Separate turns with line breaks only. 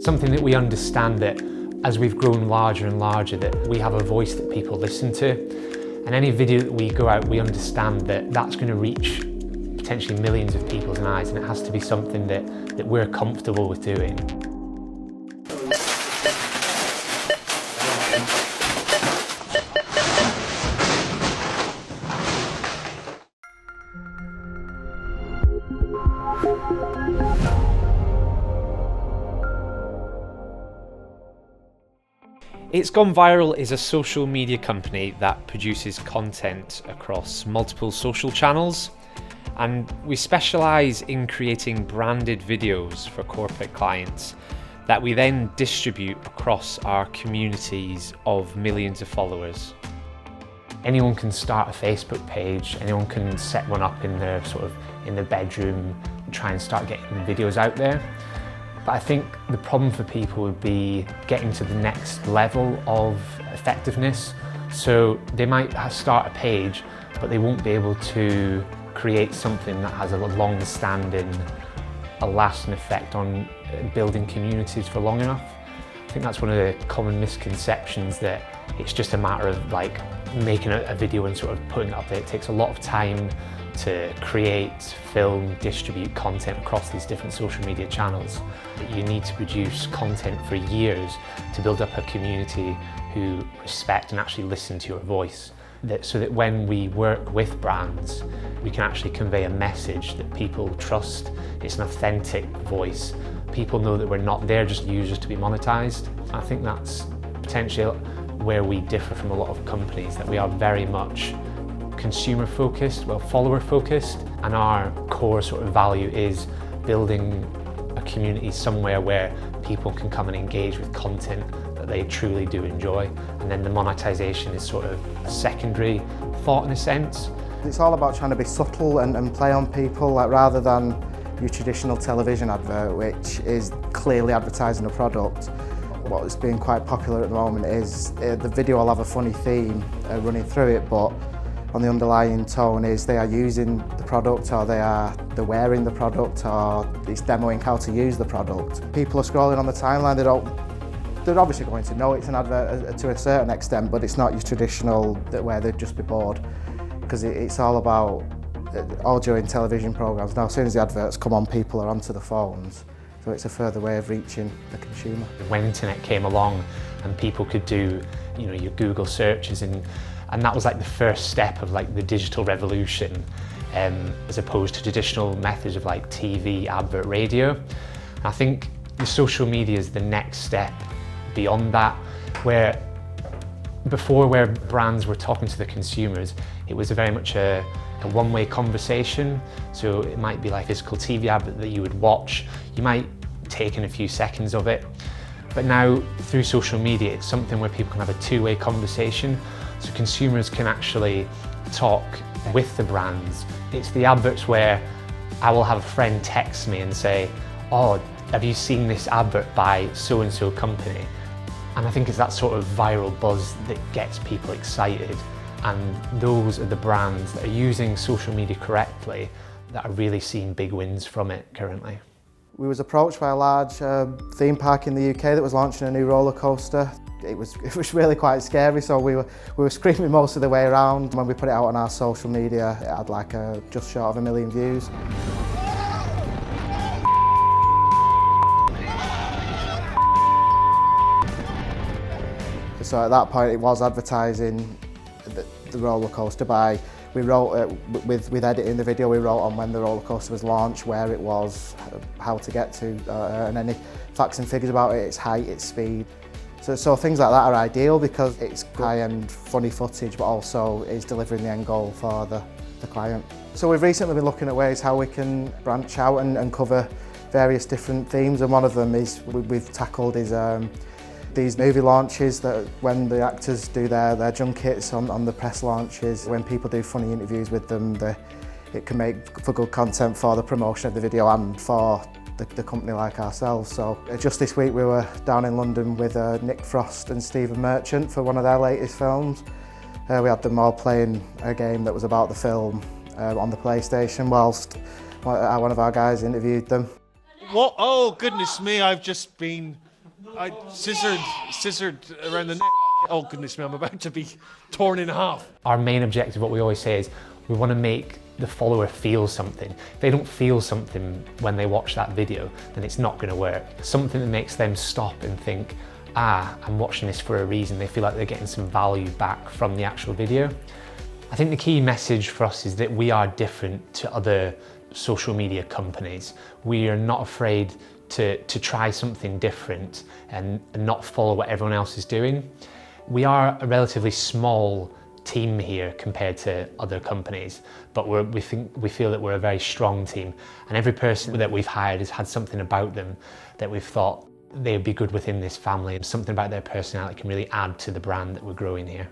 something that we understand that as we've grown larger and larger, that we have a voice that people listen to. And any video that we go out, we understand that that's going to reach potentially millions of people's eyes, and it has to be something that we're comfortable with doing. It's Gone Viral is a social media company that produces content across multiple social channels, and we specialise in creating branded videos for corporate clients that we then distribute across our communities of millions of followers. Anyone can start a Facebook page, anyone can set one up in their bedroom, and try and start getting videos out there. But I think the problem for people would be getting to the next level of effectiveness. So they might start a page, but they won't be able to create something that has a long-standing, a lasting effect on building communities for long enough. I think that's one of the common misconceptions, that it's just a matter of like making a video and sort of putting it up there. It takes a lot of time to create, film, distribute content across these different social media channels. You need to produce content for years to build up a community who respect and actually listen to your voice. So that when we work with brands, we can actually convey a message that people trust. It's an authentic voice. People know that we're not there just users to be monetized. I think that's potentially where we differ from a lot of companies, that we are very much consumer focused, follower focused, and our core sort of value is building a community somewhere where people can come and engage with content that they truly do enjoy, and then the monetization is sort of a secondary thought in a sense.
It's all about trying to be subtle and play on people, like rather than your traditional television advert, which is clearly advertising a product. What's being quite popular at the moment is the video will have a funny theme running through it, but on the underlying tone is they are using the product, or they're wearing the product, or it's demoing how to use the product. People are scrolling on the timeline, they're obviously going to know it's an advert to a certain extent, but it's not your traditional where they'd just be bored, because it's all about, all during television programmes. Now as soon as the adverts come on, people are onto the phones, so it's a further way of reaching the consumer.
When internet came along and people could do, your Google searches, and that was like the first step of like the digital revolution, as opposed to traditional methods of like TV, advert, radio. And I think the social media is the next step beyond that, where before, where brands were talking to the consumers, it was very much a one-way conversation. So it might be like a physical TV advert that you would watch. You might take in a few seconds of it. But now through social media, it's something where people can have a two-way conversation. So consumers can actually talk with the brands. It's the adverts where I will have a friend text me and say, "Oh, have you seen this advert by so-and-so company?" And I think it's that sort of viral buzz that gets people excited. And those are the brands that are using social media correctly that are really seeing big wins from it currently.
We was approached by a large theme park in the UK that was launching a new roller coaster. It was really quite scary, so we were screaming most of the way around. When we put it out on our social media, it had like just short of 1 million views. So at that point, it was advertising the roller coaster by. We wrote with editing the video. We wrote on when the roller coaster was launched, where it was, how to get to, and any facts and figures about it, its height, its speed. So things like that are ideal because it's high-end, funny footage, but also is delivering the end goal for the client. So we've recently been looking at ways how we can branch out and cover various different themes, and one of them is we've tackled is these movie launches, that when the actors do their junkets on the press launches, when people do funny interviews with them, it can make for good content for the promotion of the video and for the company like ourselves. So just this week we were down in London with Nick Frost and Stephen Merchant for one of their latest films. We had them all playing a game that was about the film on the PlayStation whilst one of our guys interviewed them.
What? Oh goodness me, I've just been I scissored around the neck. Oh goodness me, I'm about to be torn in half.
Our main objective, what we always say, is we want to make the follower feel something. If they don't feel something when they watch that video, then it's not going to work. Something that makes them stop and think, I'm watching this for a reason. They feel like they're getting some value back from the actual video. I think the key message for us is that we are different to other social media companies. We are not afraid to try something different and not follow what everyone else is doing. We are a relatively small team here compared to other companies, but we feel that we're a very strong team, and every person that we've hired has had something about them that we've thought they'd be good within this family, and something about their personality can really add to the brand that we're growing here.